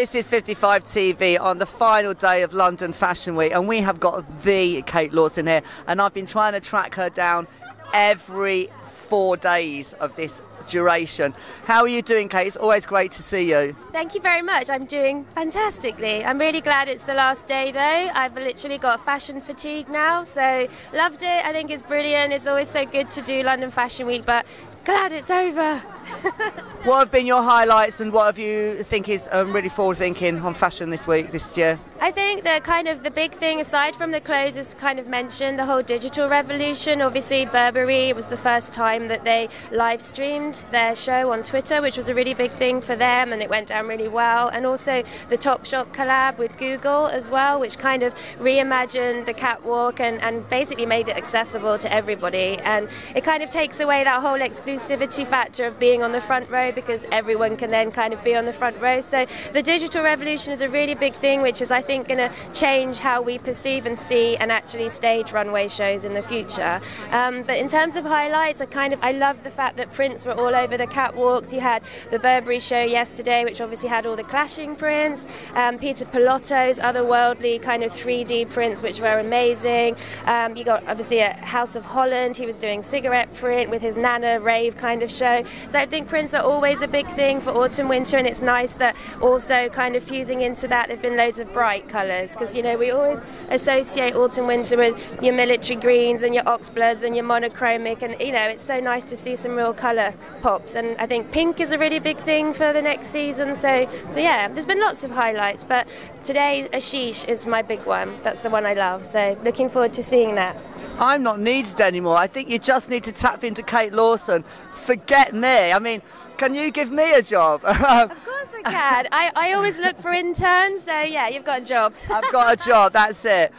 This is 55 TV on the final day of London Fashion Week, and we have got the Kate Lawson here, and I've been trying to track her down every 4 days of this duration. How are you doing, Kate? It's always great to see you. Thank you very much. I'm doing fantastically. I'm really glad it's the last day though. I've literally got fashion fatigue now, so loved it. I think it's brilliant. It's always so good to do London Fashion Week, but glad it's over. What have been your highlights, and what have you think is really forward thinking on fashion this year? I think that kind of the big thing, aside from the clothes, is kind of mentioned the whole digital revolution. Obviously Burberry, it was the first time that they live streamed their show on Twitter, which was a really big thing for them, and it went down really well. And also the Topshop collab with Google as well, which kind of reimagined the catwalk and basically made it accessible to everybody. And it kind of takes away that whole exclusivity factor of being on the front row, because everyone can then kind of be on the front row. So the digital revolution is a really big thing, which is, I think, going to change how we perceive and see and actually stage runway shows in the future. But in terms of highlights, I love the fact that prints were all over the catwalks. You had the Burberry show yesterday, which obviously had all the clashing prints. Peter Pilotto's otherworldly kind of 3D prints, which were amazing. You got obviously a House of Holland. He was doing cigarette print with his Nana rave kind of show. So I think prints are always a big thing for autumn winter, and it's nice that also kind of fusing into that there've been loads of bright colours, because you know we always associate autumn winter with your military greens and your oxbloods and your monochromic, and you know it's so nice to see some real colour pops. And I think pink is a really big thing for the next season, so yeah, there's been lots of highlights, but today Ashish is my big one. That's the one I love, so looking forward to seeing that. I'm not needed anymore. I think you just need to tap into Kate Lawson. Forget me. I mean, can you give me a job? Of course I can. I always look for interns, so yeah, you've got a job. I've got a job, that's it.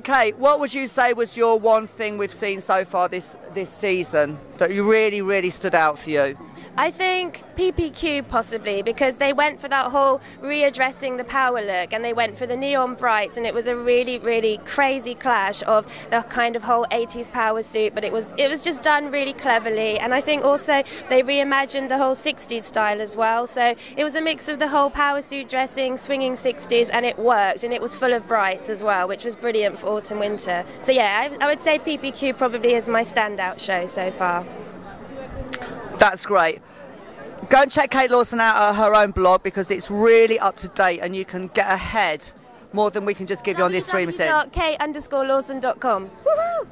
Kate, what would you say was your one thing we've seen so far this season that really stood out for you? I think PPQ possibly, because they went for that whole readdressing the power look, and they went for the neon brights, and it was a really crazy clash of the kind of whole 80s power suit, but it was just done really cleverly. And I think also they reimagined the whole 60s style as well, so it was a mix of the whole power suit dressing, swinging 60s, and it worked, and it was full of brights as well, which was brilliant for autumn winter. So yeah, I would say PPQ probably is my standout show so far. That's great. Go and check Kate Lawson out at her own blog, because it's really up to date and you can get ahead more than we can just give you on this stream. www.kate_lawson.com.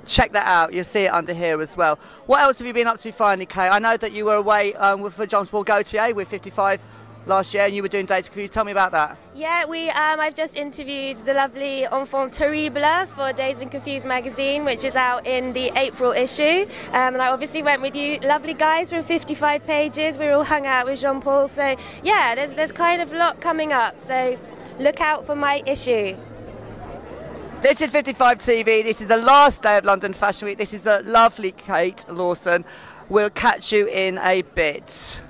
Check that out. You'll see it under here as well. What else have you been up to finally, Kate? I know that you were away for John's Ball Gaultier with 55 last year, and you were doing Data Confused. Tell me about that. Yeah, I've just interviewed the lovely enfant terrible for Dazed and Confused magazine, which is out in the April issue. And I obviously went with you lovely guys from 55 Pages. We all hung out with Jean-Paul. So yeah, there's kind of a lot coming up. So look out for my issue. This is 55 TV. This is the last day of London Fashion Week. This is the lovely Kate Lawson. We'll catch you in a bit.